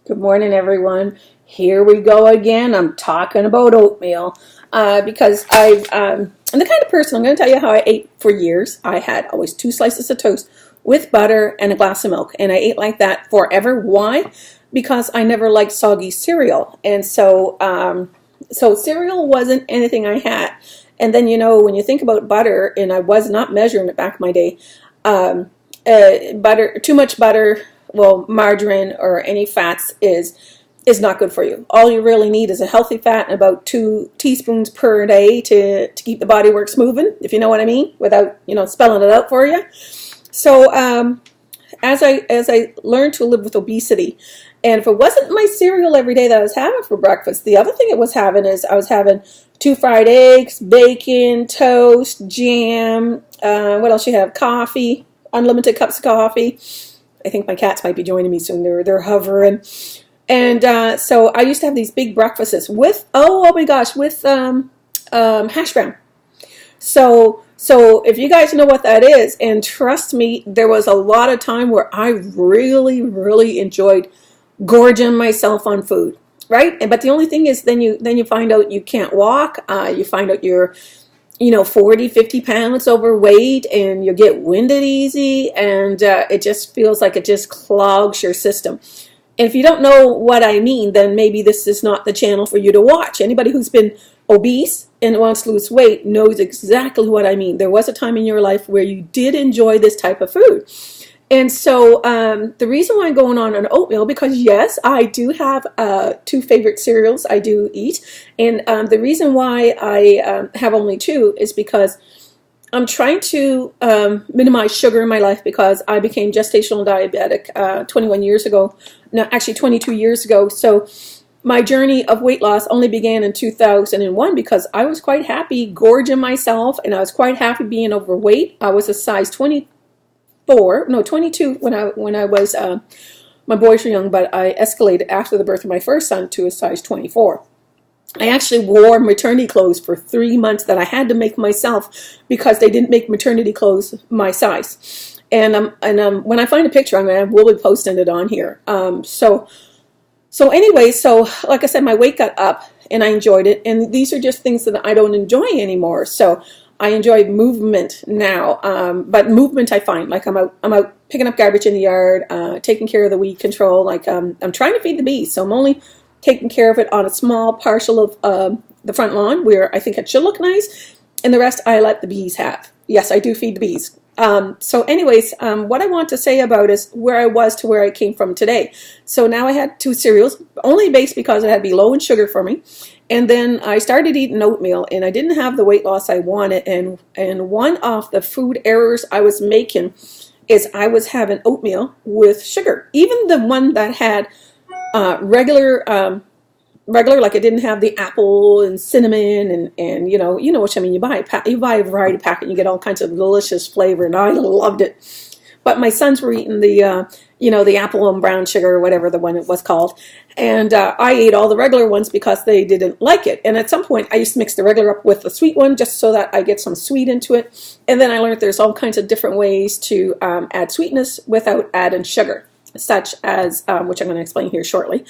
Good morning, everyone. Here we go again. I'm talking about oatmeal because I'm the kind of person, I'm going to tell you how I ate for years. I had always 2 slices of toast with butter and a glass of milk, and I ate like that forever. Why? Because I never liked soggy cereal, and so cereal wasn't anything I had. And then, when you think about butter, and I was not measuring it back in my day, butter, too much butter, well, margarine or any fats is not good for you. All you really need is a healthy fat and about 2 teaspoons per day to keep the body works moving, if you know what I mean, without spelling it out for you. So as I learned to live with obesity, and if it wasn't my cereal every day that I was having for breakfast, the other thing it was having is I was having 2 fried eggs, bacon, toast, jam. What else you have? Coffee, unlimited cups of coffee. I think my cats might be joining me soon. They're hovering. And so I used to have these big breakfasts with, oh my gosh, with hash brown. So if you guys know what that is, and trust me, there was a lot of time where I really, really enjoyed gorging myself on food, right? But the only thing is then you find out you can't walk. You find out you're 40, 50 pounds overweight, and you get winded easy, and it just feels like it just clogs your system. And if you don't know what I mean, then maybe this is not the channel for you to watch. Anybody who's been obese and wants to lose weight knows exactly what I mean. There was a time in your life where you did enjoy this type of food. And so the reason why I'm going on an oatmeal, because yes, I do have 2 favorite cereals I do eat. And the reason why I have only 2 is because I'm trying to minimize sugar in my life, because I became gestational diabetic 21 years ago. No, actually 22 years ago. So my journey of weight loss only began in 2001 because I was quite happy gorging myself, and I was quite happy being overweight. I was a size 22 when I was, my boys were young, but I escalated after the birth of my first son to a size 24. I actually wore maternity clothes for 3 months that I had to make myself because they didn't make maternity clothes my size. And when I find a picture, I will be posting it on here. So anyway, so like I said, my weight got up and I enjoyed it. And these are just things that I don't enjoy anymore. So I enjoy movement now, but movement I find, like I'm out picking up garbage in the yard, taking care of the weed control. Like I'm trying to feed the bees, so I'm only taking care of it on a small parcel of the front lawn where I think it should look nice, and the rest I let the bees have. Yes, I do feed the bees. So anyways, what I want to say about is where I was to where I came from today. So now I had 2 cereals, only based because it had to be low in sugar for me. And then I started eating oatmeal, and I didn't have the weight loss I wanted. And one of the food errors I was making is I was having oatmeal with sugar. Even the one that had regular, like it didn't have the apple and cinnamon and you know what I mean. You buy a variety pack and you get all kinds of delicious flavor, and I loved it. But my sons were eating the the apple and brown sugar, or whatever the one it was called, and I ate all the regular ones because they didn't like it. And at some point, I used to mix the regular up with the sweet one just so that I get some sweet into it. And then I learned there's all kinds of different ways to add sweetness without adding sugar, such as which I'm going to explain here shortly.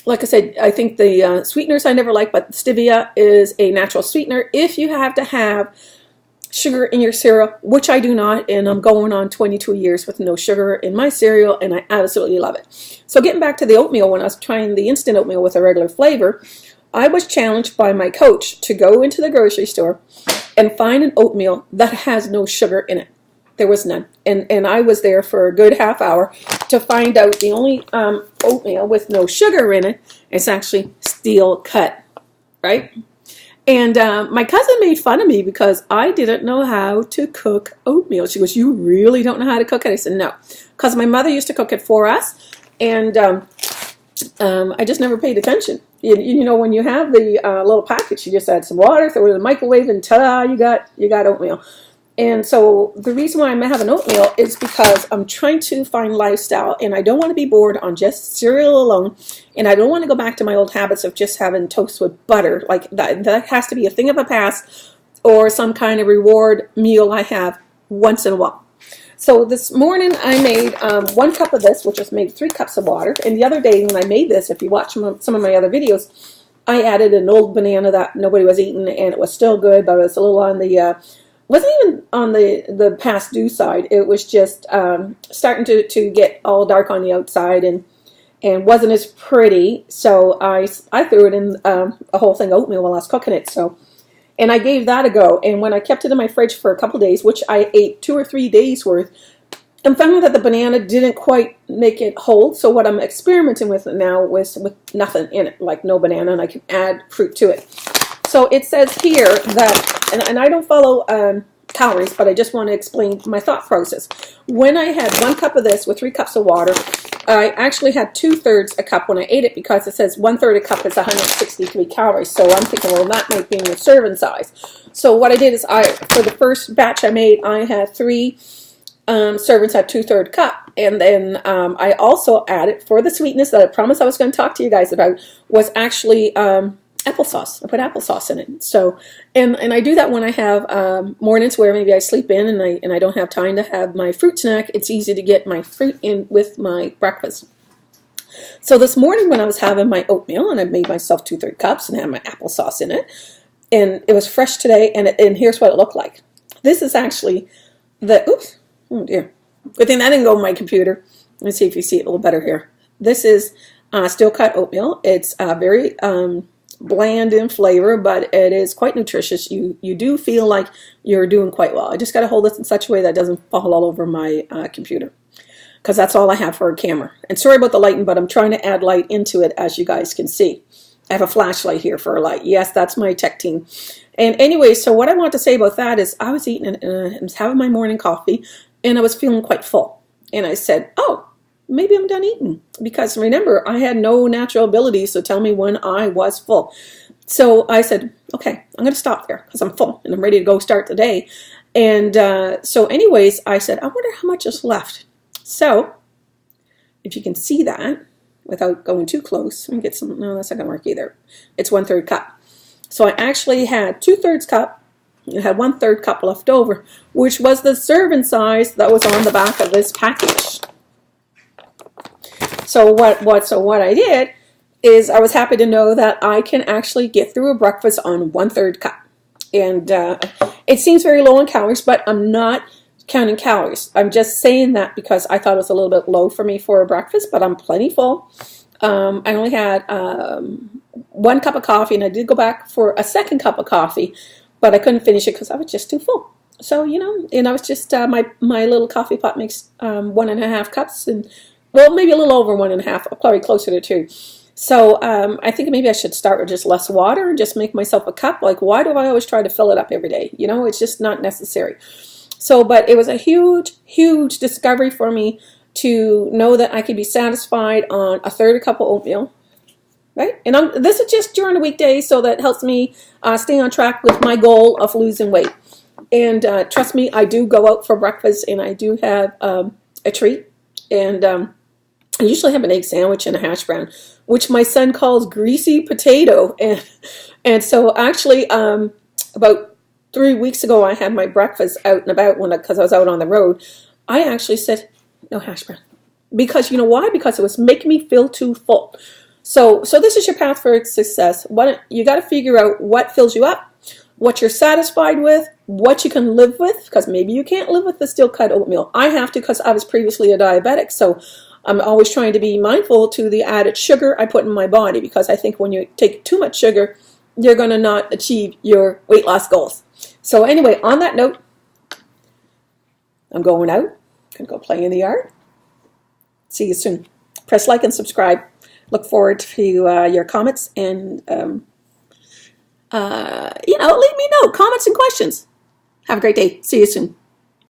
Like I said, I think the sweeteners I never liked, but stevia is a natural sweetener. If you have to have sugar in your cereal, which I do not, and I'm going on 22 years with no sugar in my cereal, and I absolutely love it. So getting back to the oatmeal, when I was trying the instant oatmeal with a regular flavor, I was challenged by my coach to go into the grocery store and find an oatmeal that has no sugar in it. There was none. And I was there for a good half hour to find out the only oatmeal with no sugar in it is actually steel cut, right? And my cousin made fun of me because I didn't know how to cook oatmeal. She goes, "You really don't know how to cook it?" I said, "No," because my mother used to cook it for us, and I just never paid attention. When you have the little package, you just add some water, throw it in the microwave, and ta-da, you got oatmeal. And so the reason why I'm having oatmeal is because I'm trying to find lifestyle, and I don't want to be bored on just cereal alone, and I don't want to go back to my old habits of just having toast with butter. Like that has to be a thing of the past, or some kind of reward meal I have once in a while. So this morning I made 1 cup of this, which just made 3 cups of water. And the other day when I made this, if you watch some of my other videos, I added an old banana that nobody was eating, and it was still good, but it was a little on the, wasn't even on the past due side. It was just starting to get all dark on the outside and wasn't as pretty. So I threw it in a whole thing of oatmeal while I was cooking it. So, and I gave that a go. And when I kept it in my fridge for a couple days, which I ate 2 or 3 days worth, I'm finding that the banana didn't quite make it hold. So what I'm experimenting with now was with nothing in it, like no banana, and I can add fruit to it. So it says here that, and I don't follow calories, but I just want to explain my thought process. When I had 1 cup of this with 3 cups of water, I actually had 2/3 a cup when I ate it, because it says 1/3 a cup is 163 calories. So I'm thinking, well, that might be the serving size. So what I did is for the first batch I made, I had 3 servings at 2/3 cup, and then I also added, for the sweetness that I promised I was going to talk to you guys about, was actually applesauce. I put applesauce in it. So, and I do that when I have mornings where maybe I sleep in and I don't have time to have my fruit snack. It's easy to get my fruit in with my breakfast. So this morning when I was having my oatmeal, and I made myself 2/3 cups and had my applesauce in it, and it was fresh today, and here's what it looked like. This is actually oops. Oh dear. Good thing that didn't go on my computer. Let's see if you see it a little better here. This is steel cut oatmeal. It's very bland in flavor, but it is quite nutritious. You do feel like you're doing quite well. I just got to hold this in such a way that it doesn't fall all over my computer, because that's all I have for a camera. And sorry about the lighting, but I'm trying to add light into it, as you guys can see. I have a flashlight here for a light. Yes, that's my tech team. And anyway, so what I want to say about that is I was eating I was having my morning coffee, and I was feeling quite full. And I said, oh, maybe I'm done eating. Because remember, I had no natural abilities to tell me when I was full. So I said, okay, I'm going to stop there because I'm full and I'm ready to go start the day. And so anyways, I said, I wonder how much is left. So if you can see that without going too close, let me get some, no, that's not going to work either. It's 1/3 cup. So I actually had 2/3 cup. It had 1/3 cup left over, which was the serving size that was on the back of this package. So what I did is I was happy to know that I can actually get through a breakfast on 1/3 cup. And it seems very low in calories, but I'm not counting calories. I'm just saying that because I thought it was a little bit low for me for a breakfast, but I'm plenty full. I only had 1 cup of coffee, and I did go back for a 2nd cup of coffee, but I couldn't finish it because I was just too full. So, you know, and I was just, my little coffee pot makes 1.5 cups, and, well, maybe a little over 1.5, probably closer to 2. So I think maybe I should start with just less water and just make myself a cup. Like, why do I always try to fill it up every day? You know, it's just not necessary. So, but it was a huge, huge discovery for me to know that I could be satisfied on 1/3 cup of oatmeal. Right? And this is just during the weekdays, so that helps me stay on track with my goal of losing weight. And trust me, I do go out for breakfast, and I do have a treat. And I usually have an egg sandwich and a hash brown, which my son calls greasy potato. And so actually, about 3 weeks ago, I had my breakfast out and about because I was out on the road. I actually said, no hash brown. Because you know why? Because it was making me feel too full. So this is your path for success. You got to figure out what fills you up, what you're satisfied with, what you can live with, because maybe you can't live with the steel cut oatmeal. I have to because I was previously a diabetic. So I'm always trying to be mindful to the added sugar I put in my body, because I think when you take too much sugar, you're going to not achieve your weight loss goals. So anyway, on that note, I'm going out. Going to go play in the yard. See you soon. Press like and subscribe. Look forward to your comments, and leave me know comments and questions. Have a great day. See you soon.